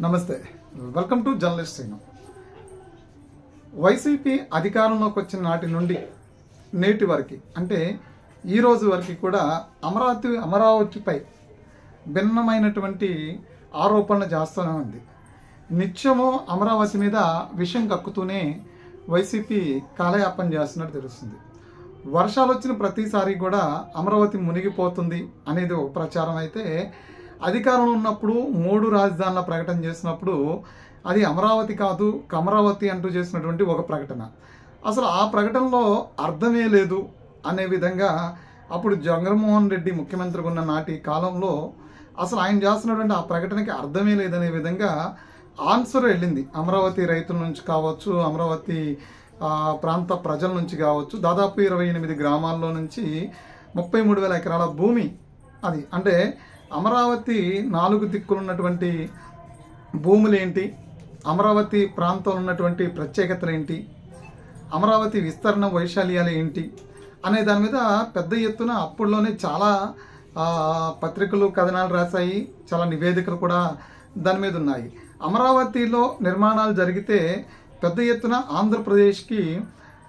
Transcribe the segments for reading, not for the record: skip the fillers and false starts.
నమస్తే, welcome to journalist Srinu. YCP అధికారంలోకి వచ్చిన నాటి నుండి నేటి వరకు అంటే ఈ రోజు వరకు కూడా అమరావతిపై భిన్నమైనటువంటి ఆరోపణలు చేస్తూనే ఉంది. నిత్యము అమరావతి మీద విషం కక్కుతూనే వైసీపీ కాలయాపన చేస్తున్నట్టు తెలుస్తుంది. వర్షాలు వచ్చిన ప్రతిసారి కూడా అమరావతి మునిగిపోతుంది అనేది ఒక ప్రచారం అయితే, అధికారంలో ఉన్నప్పుడు 3 రాజధానుల ప్రకటన చేసినప్పుడు అది అమరావతి కాదు కమరావతి అంటూ చేసినటువంటి ఒక ప్రకటన. అసలు ఆ ప్రకటనలో అర్థమే లేదు అనే విధంగా అప్పుడు జగన్మోహన్ రెడ్డి ముఖ్యమంత్రిగా ఉన్న నాటి కాలంలో అసలు ఆయన చేస్తున్నటువంటి ఆ ప్రకటనకి అర్థమే లేదనే విధంగా ఆన్సర్ వెళ్ళింది. అమరావతి రైతుల నుంచి కావచ్చు, అమరావతి ప్రాంత ప్రజల నుంచి కావచ్చు, దాదాపు 28 గ్రామాల్లో నుంచి 33,000 ఎకరాల భూమి అది. అంటే అమరావతి 4 దిక్కులు ఉన్నటువంటి భూములు ఏంటి, అమరావతి ప్రాంతంలో ఉన్నటువంటి ప్రత్యేకతలు ఏంటి, అమరావతి విస్తరణ వైశాల్యాలు ఏంటి అనే దాని మీద పెద్ద ఎత్తున అప్పుడులోనే చాలా పత్రికలు కథనాలు రాశాయి, చాలా నివేదికలు కూడా దాని మీద ఉన్నాయి. అమరావతిలో నిర్మాణాలు జరిగితే పెద్ద ఎత్తున ఆంధ్రప్రదేశ్కి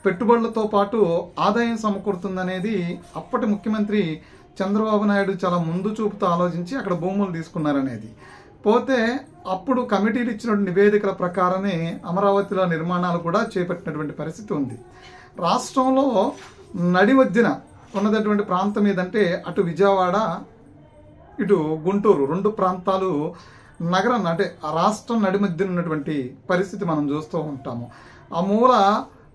పెట్టుబడులతో పాటు ఆదాయం సమకూరుతుందనేది అప్పటి ముఖ్యమంత్రి చంద్రబాబు నాయుడు చాలా ముందు చూపుతో ఆలోచించి అక్కడ భూములు తీసుకున్నారనేది. పోతే అప్పుడు కమిటీలు ఇచ్చిన నివేదికల ప్రకారమే అమరావతిలో నిర్మాణాలు కూడా చేపట్టినటువంటి పరిస్థితి ఉంది. రాష్ట్రంలో నడిమధ్యన ఉన్నటువంటి ప్రాంతం ఏదంటే అటు విజయవాడ ఇటు గుంటూరు 2 ప్రాంతాలు నగరం అంటే ఆ రాష్ట్రం నడిమధ్యన ఉన్నటువంటి పరిస్థితి మనం చూస్తూ ఉంటాము. ఆ మూల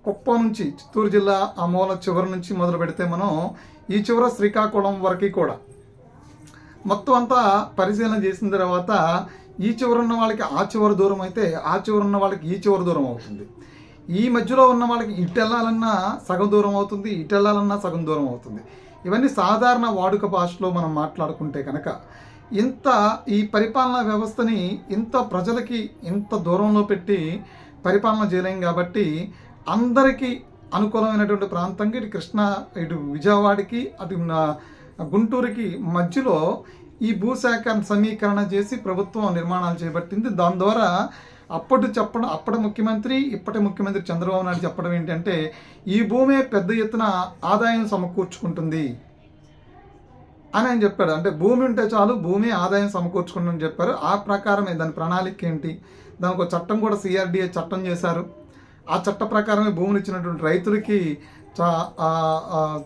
కుప్పం నుంచి చిత్తూరు జిల్లా ఆ మూల చివరి నుంచి మొదలు పెడితే మనం ఈ చివర శ్రీకాకుళం వరకు కూడా మొత్తం అంతా పరిశీలన చేసిన తర్వాత ఈ చివర ఉన్న వాళ్ళకి ఆ చివరి దూరం అయితే ఆ చివర ఉన్న వాళ్ళకి ఈ చివరి దూరం అవుతుంది. ఈ మధ్యలో ఉన్న వాళ్ళకి ఇటు వెళ్ళాలన్నా సగం దూరం అవుతుంది, ఇటు వెళ్ళాలన్నా సగం దూరం అవుతుంది. ఇవన్నీ సాధారణ వాడుక భాషలో మనం మాట్లాడుకుంటే కనుక ఇంత ఈ పరిపాలనా వ్యవస్థని ఇంత ప్రజలకి ఇంత దూరంలో పెట్టి పరిపాలన చేయలేం కాబట్టి అందరికీ అనుకూలమైనటువంటి ప్రాంతంకి ఇటు కృష్ణా ఇటు విజయవాడకి అటు గుంటూరుకి మధ్యలో ఈ భూసేకరణ సమీకరణ చేసి ప్రభుత్వం నిర్మాణాలు చేపట్టింది. దాని ద్వారా అప్పటి ముఖ్యమంత్రి ఇప్పటి ముఖ్యమంత్రి చంద్రబాబు నాయుడు చెప్పడం ఏంటంటే ఈ భూమే పెద్ద ఎత్తున ఆదాయం సమకూర్చుకుంటుంది అని ఆయన చెప్పాడు. అంటే భూమి ఉంటే చాలు, భూమి ఆదాయం సమకూర్చుకుంటుందని చెప్పారు. ఆ ప్రకారమే దాని ప్రణాళిక ఏంటి, దానికి ఒక చట్టం కూడా CRDA చట్టం చేశారు. ఆ చట్ట ప్రకారమే భూములు ఇచ్చినటువంటి రైతులకి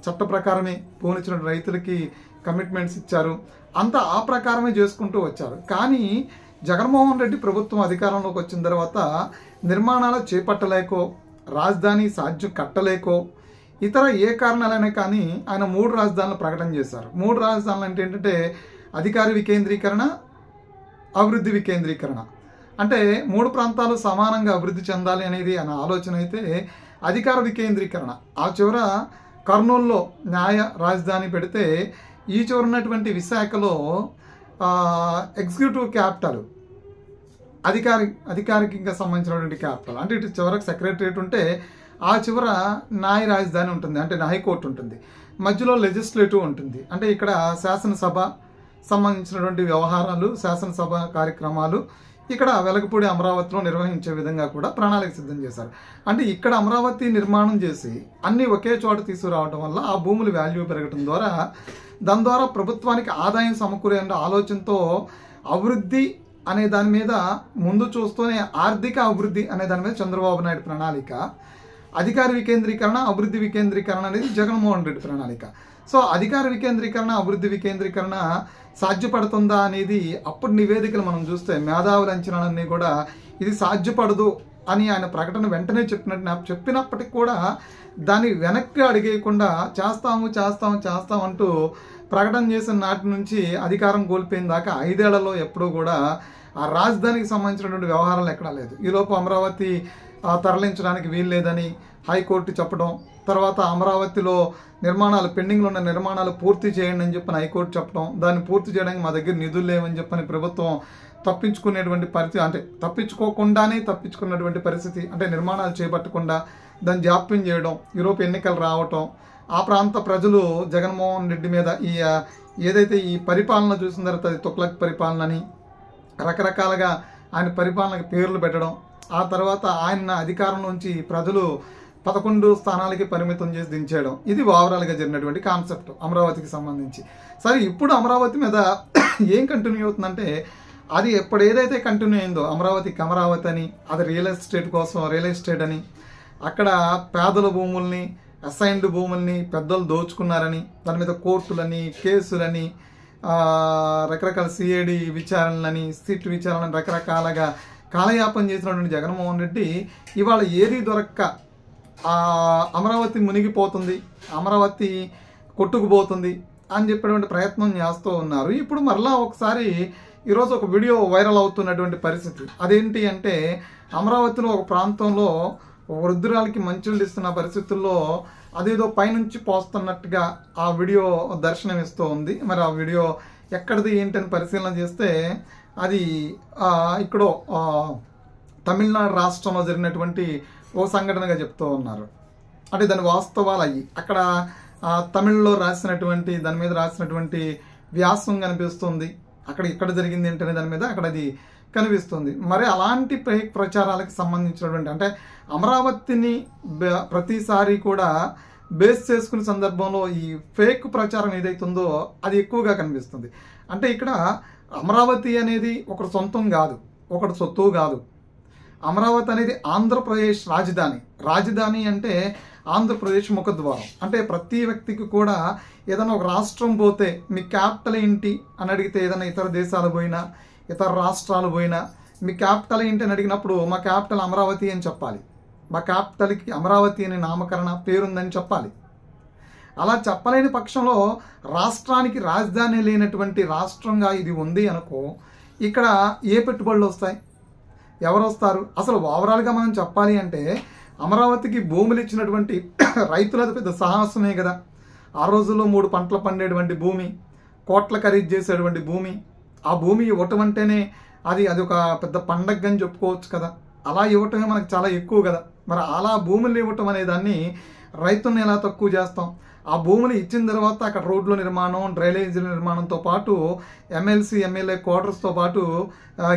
చట్ట ప్రకారమే భూములు ఇచ్చినటువంటి రైతులకి కమిట్మెంట్స్ ఇచ్చారు. అంతా ఆ ప్రకారమే చేసుకుంటూ వచ్చారు. కానీ జగన్మోహన్ రెడ్డి ప్రభుత్వం అధికారంలోకి వచ్చిన తర్వాత నిర్మాణాలు చేపట్టలేకో, రాజధాని సాధ్యం కట్టలేకో, ఇతర ఏ కారణాలైనా కానీ ఆయన 3 రాజధానులు ప్రకటన చేశారు. 3 రాజధానులు అంటే ఏంటంటే అధికార వికేంద్రీకరణ, అభివృద్ధి వికేంద్రీకరణ. అంటే 3 ప్రాంతాలు సమానంగా అభివృద్ధి చెందాలి అనేది ఆయన ఆలోచన అయితే అధికార వికేంద్రీకరణ. ఆ చివర కర్నూలులో న్యాయ రాజధాని పెడితే ఈ చివర ఉన్నటువంటి విశాఖలో ఎగ్జిక్యూటివ్ క్యాపిటల్ అధికారికంగా సంబంధించినటువంటి క్యాపిటల్. అంటే ఇటు చివరకు సెక్రటరియట్ ఉంటే ఆ చివర న్యాయ రాజధాని ఉంటుంది, అంటే హైకోర్టు ఉంటుంది. మధ్యలో లెజిస్లేటివ్ ఉంటుంది, అంటే ఇక్కడ శాసనసభ సంబంధించినటువంటి వ్యవహారాలు, శాసనసభ కార్యక్రమాలు ఇక్కడ వెలగపూడి అమరావతిలో నిర్వహించే విధంగా కూడా ప్రణాళిక సిద్ధం చేశారు. అంటే ఇక్కడ అమరావతి నిర్మాణం చేసి అన్ని ఒకే చోట తీసుకురావడం వల్ల ఆ భూముల వాల్యూ పెరగడం ద్వారా దాని ద్వారా ప్రభుత్వానికి ఆదాయం సమకూరే ఆలోచనతో అభివృద్ధి అనే దాని మీద ముందు చూస్తూనే ఆర్థిక అభివృద్ధి అనే దాని మీద చంద్రబాబు నాయుడు ప్రణాళిక, అధికార వికేంద్రీకరణ అభివృద్ధి వికేంద్రీకరణ అనేది జగన్మోహన్ రెడ్డి ప్రణాళిక. సో అధికార వికేంద్రీకరణ అభివృద్ధి వికేంద్రీకరణ సాధ్యపడుతుందా అనేది అప్పుడు నివేదికలు మనం చూస్తే మేధావుల అంచనాలన్నీ కూడా ఇది సాధ్యపడదు అని ఆయన ప్రకటన వెంటనే చెప్పినప్పటికి కూడా దాన్ని వెనక్కి అడిగేయకుండా చేస్తాం అంటూ ప్రకటన చేసిన నాటి నుంచి అధికారం కోల్పోయిన దాకా 5 ఏళ్లలో ఎప్పుడూ కూడా ఆ రాజధానికి సంబంధించినటువంటి వ్యవహారాలు ఎక్కడా లేదు. ఈలోపు అమరావతి తరలించడానికి వీలు లేదని హైకోర్టు చెప్పడం, తర్వాత అమరావతిలో నిర్మాణాలు పెండింగ్లో ఉన్న నిర్మాణాలు పూర్తి చేయండి అని చెప్పని హైకోర్టు చెప్పడం, దాన్ని పూర్తి చేయడానికి మా దగ్గర నిధులు లేవని చెప్పని ప్రభుత్వం తప్పించుకునేటువంటి పరిస్థితి, అంటే తప్పించుకున్నటువంటి పరిస్థితి, అంటే నిర్మాణాలు చేపట్టకుండా దాన్ని జాప్యం చేయడం, ఈరోపు ఎన్నికలు రావటం, ఆ ప్రాంత ప్రజలు జగన్మోహన్ రెడ్డి మీద ఏదైతే ఈ పరిపాలన చూసిన తర్వాత అది తుగ్లక్ పరిపాలన అని రకరకాలుగా ఆయన పరిపాలనకి పేర్లు పెట్టడం, ఆ తర్వాత ఆయన అధికారం నుంచి ప్రజలు 11 స్థానాలకి పరిమితం చేసి దించేయడం, ఇది ఓవరాల్గా జరిగినటువంటి కాన్సెప్ట్ అమరావతికి సంబంధించి. సరే, ఇప్పుడు అమరావతి మీద ఏం కంటిన్యూ అవుతుందంటే, అది ఎప్పుడు ఏదైతే కంటిన్యూ అయిందో అమరావతికి అమరావతి అని, అది రియల్ ఎస్టేట్ కోసం రియల్ ఎస్టేట్ అని, అక్కడ పేదల భూముల్ని అసైన్డ్ భూముల్ని పెద్దలు దోచుకున్నారని, దాని మీద కోర్టులని కేసులని రకరకాల సిఐడి విచారణలని సిట్ విచారణని రకరకాలుగా కాలయాపన చేసినటువంటి జగన్మోహన్ రెడ్డి ఇవాళ ఏది దొరక్క అమరావతి మునిగిపోతుంది, అమరావతి కొట్టుకుపోతుంది అని చెప్పేటువంటి ప్రయత్నం చేస్తూ ఉన్నారు. ఇప్పుడు మరలా ఒకసారి ఈరోజు ఒక వీడియో వైరల్ అవుతున్నటువంటి పరిస్థితి. అదేంటి అంటే, అమరావతిలో ఒక ప్రాంతంలో వృద్ధురాలకి మంచులు ఇస్తున్న పరిస్థితుల్లో అదేదో పైనుంచి పోస్తున్నట్టుగా ఆ వీడియో దర్శనమిస్తూ ఉంది. మరి ఆ వీడియో ఎక్కడిది ఏంటని పరిశీలన చేస్తే అది ఇక్కడో తమిళనాడు రాష్ట్రంలో జరిగినటువంటి ఓ సంఘటనగా చెప్తూ ఉన్నారు. అంటే దాని వాస్తవాలు అయ్యి అక్కడ తమిళ్లో రాసినటువంటి దాని మీద రాసినటువంటి వ్యాసం కనిపిస్తుంది. అక్కడ ఇక్కడ జరిగింది ఏంటనే దాని మీద అక్కడ అది కనిపిస్తుంది. మరి అలాంటి ప్రచారాలకు సంబంధించినటువంటి, అంటే అమరావతిని ప్రతిసారి కూడా బేస్ చేసుకునే సందర్భంలో ఈ ఫేక్ ప్రచారం ఏదైతుందో అది ఎక్కువగా కనిపిస్తుంది. అంటే ఇక్కడ అమరావతి అనేది ఒకటి సొంతం కాదు, ఒకటి సొత్తు కాదు. అమరావతి అనేది ఆంధ్రప్రదేశ్ రాజధాని. రాజధాని అంటే ఆంధ్రప్రదేశ్ ముఖద్వారం. అంటే ప్రతి వ్యక్తికి కూడా ఏదైనా ఒక రాష్ట్రం పోతే మీ క్యాపిటల్ ఏంటి అని అడిగితే, ఏదైనా ఇతర దేశాలు పోయినా ఇతర రాష్ట్రాలు పోయినా మీ క్యాపిటల్ ఏంటి అని అడిగినప్పుడు మా క్యాపిటల్ అమరావతి అని చెప్పాలి. మా క్యాపిటల్కి అమరావతి అనే నామకరణ పేరుందని చెప్పాలి. అలా చెప్పలేని పక్షంలో రాష్ట్రానికి రాజధాని లేనటువంటి రాష్ట్రంగా ఇది ఉంది అనుకో, ఇక్కడ ఏ పెట్టుబడులు వస్తాయి, ఎవరు వస్తారు? అసలు ఓవరాల్గా మనం చెప్పాలి అంటే అమరావతికి భూములు ఇచ్చినటువంటి రైతులది పెద్ద సాహసమే కదా. ఆ రోజుల్లో 3 పంటలు పండేటువంటి భూమి, కోట్ల ఖరీదు చేసేటువంటి భూమి, ఆ భూమి ఇవ్వటం అంటేనే అది ఒక పెద్ద పండగ అని చెప్పుకోవచ్చు కదా. అలా ఇవ్వటమే మనకు చాలా ఎక్కువ కదా. మరి అలా భూములు ఇవ్వటం అనే దాన్ని రైతుల్ని ఎలా తక్కువ చేస్తాం? ఆ భూములు ఇచ్చిన తర్వాత అక్కడ రోడ్ల నిర్మాణం, డ్రైనేజీల నిర్మాణంతో పాటు ఎమ్మెల్సీ ఎమ్మెల్యే క్వార్టర్స్తో పాటు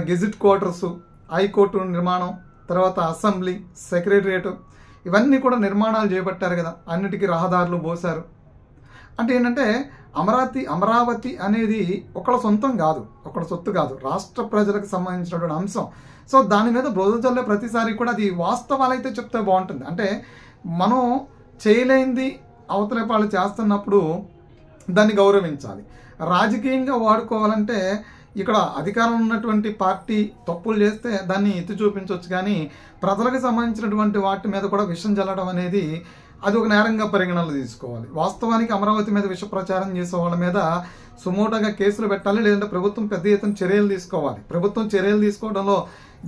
గెజిట్ క్వార్టర్స్, హైకోర్టు నిర్మాణం, తర్వాత అసెంబ్లీ, సెక్రటరియట్, ఇవన్నీ కూడా నిర్మాణాలు చేపట్టారు కదా. అన్నిటికీ రహదారులు పోశారు. అంటే ఏంటంటే అమరావతి అనేది ఒకళ్ళ సొంతం కాదు, ఒకళ్ళ సొత్తు కాదు, రాష్ట్ర ప్రజలకు సంబంధించినటువంటి అంశం. సో దాని మీద బురద చల్లే ప్రతిసారి కూడా అది వాస్తవాలు అయితే చెప్తే బాగుంటుంది. అంటే మనం చేయలేనిది అవతల వాళ్ళు చేస్తున్నప్పుడు దాన్ని గౌరవించాలి. రాజకీయంగా వాడుకోవాలంటే ఇక్కడ అధికారంలో ఉన్నటువంటి పార్టీ తప్పులు చేస్తే దాన్ని ఎత్తి చూపించవచ్చు, కానీ ప్రజలకు సంబంధించినటువంటి వాటి మీద కూడా విషం చల్లడం అనేది అది ఒక నేరంగా పరిగణనలు తీసుకోవాలి. వాస్తవానికి అమరావతి మీద విష ప్రచారం చేసే వాళ్ళ మీద సుమోటోగా కేసులు పెట్టాలి, లేదంటే ప్రభుత్వం పెద్ద ఎత్తున చర్యలు తీసుకోవాలి. ప్రభుత్వం చర్యలు తీసుకోవడంలో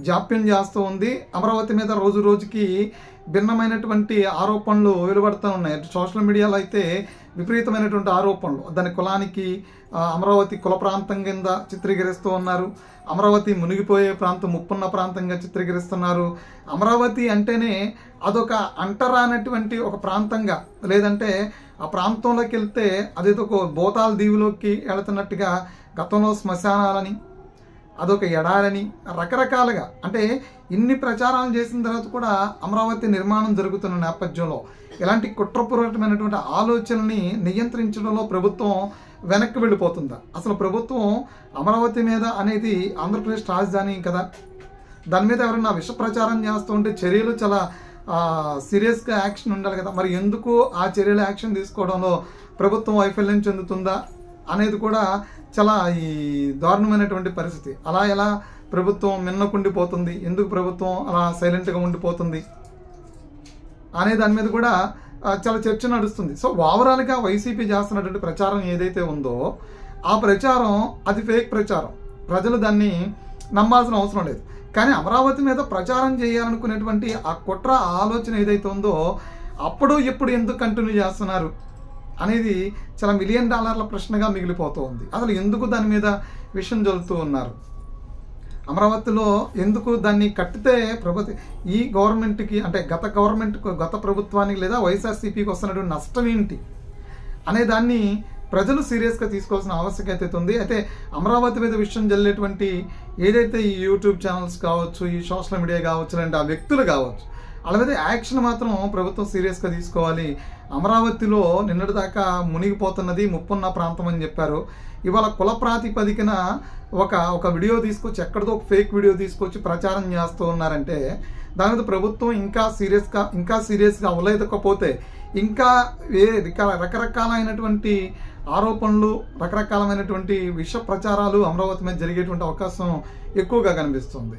జాప్యం చేస్తూ ఉంది. అమరావతి మీద రోజు రోజుకి భిన్నమైనటువంటి ఆరోపణలు వెలువడుతూ ఉన్నాయి. సోషల్ మీడియాలో అయితే విపరీతమైనటువంటి ఆరోపణలు, దాని కులానికి అమరావతి కుల ప్రాంతం కింద చిత్రీకరిస్తూ ఉన్నారు. అమరావతి మునిగిపోయే ప్రాంతం, ముప్పున్న ప్రాంతంగా చిత్రీకరిస్తున్నారు. అమరావతి అంటేనే అదొక అంటరానటువంటి ఒక ప్రాంతంగా, లేదంటే ఆ ప్రాంతంలోకి వెళ్తే అదేదో ఒక భూతాల దీవులోకి వెళుతున్నట్టుగా, గతంలో శ్మశానాలని, అదొక ఎడారని, రకరకాలుగా అంటే ఇన్ని ప్రచారాలు చేసిన తర్వాత కూడా అమరావతి నిర్మాణం జరుగుతున్న నేపథ్యంలో ఇలాంటి కుట్రపూర్వకమైనటువంటి ఆలోచనల్ని నియంత్రించడంలో ప్రభుత్వం వెనక్కి వెళ్ళిపోతుందా? అసలు ప్రభుత్వం అమరావతి మీద అనేది ఆంధ్రప్రదేశ్ రాజధాని కదా, దాని మీద ఎవరైనా విష ప్రచారం చేస్తూ ఉంటే చర్యలు చాలా సీరియస్గా యాక్షన్ ఉండాలి కదా. మరి ఎందుకు ఆ చర్యలు యాక్షన్ తీసుకోవడంలో ప్రభుత్వం వైఫల్యం చెందుతుందా అనేది కూడా చాలా ఈ దారుణమైనటువంటి పరిస్థితి. అలా ఎలా ప్రభుత్వం మిన్నకుండిపోతుంది, ఎందుకు ప్రభుత్వం అలా సైలెంట్గా ఉండిపోతుంది అనే దాని మీద కూడా చాలా చర్చ నడుస్తుంది. సో ఓవరాల్గా వైసీపీ చేస్తున్నటువంటి ప్రచారం ఏదైతే ఉందో ఆ ప్రచారం అది ఫేక్ ప్రచారం, ప్రజలు దాన్ని నమ్మాల్సిన అవసరం లేదు. కానీ అమరావతి మీద ప్రచారం చేయాలనుకునేటువంటి ఆ కుట్ర ఆలోచన ఏదైతే ఉందో అప్పుడు ఇప్పుడు ఎందుకు కంటిన్యూ చేస్తున్నారు అనేది చాలా $1 మిలియన్ ప్రశ్నగా మిగిలిపోతూ ఉంది. అసలు ఎందుకు దాని మీద విషయం జల్లుతూ ఉన్నారు? అమరావతిలో ఎందుకు దాన్ని కట్టితే ఈ గవర్నమెంట్కి, అంటే గత ప్రభుత్వానికి లేదా వైఎస్ఆర్సీపీకి వస్తున్నటువంటి నష్టం ఏంటి అనే దాన్ని ప్రజలు సీరియస్గా తీసుకోవాల్సిన ఆవశ్యకత ఉంది. అయితే అమరావతి మీద విషయం జల్లేటువంటి ఏదైతే ఈ యూట్యూబ్ ఛానల్స్ కావచ్చు, ఈ సోషల్ మీడియా కావచ్చు, అంటే ఆ వ్యక్తులు కావచ్చు, వాళ్ళ మీద యాక్షన్ మాత్రం ప్రభుత్వం సీరియస్గా తీసుకోవాలి. అమరావతిలో నిన్నటి దాకా మునిగిపోతున్నది ముప్పున్న ప్రాంతం అని చెప్పారు. ఇవాళ కుల ప్రాతిపదికన ఒక వీడియో తీసుకొచ్చి, ఎక్కడితో ఒక ఫేక్ వీడియో తీసుకొచ్చి ప్రచారం చేస్తూ ఉన్నారంటే దాని మీద ప్రభుత్వం ఇంకా సీరియస్గా అవ్వలేకపోతే ఇంకా రకరకాలైనటువంటి ఆరోపణలు, రకరకాలమైనటువంటి విష ప్రచారాలు అమరావతి మీద జరిగేటువంటి అవకాశం ఎక్కువగా కనిపిస్తుంది.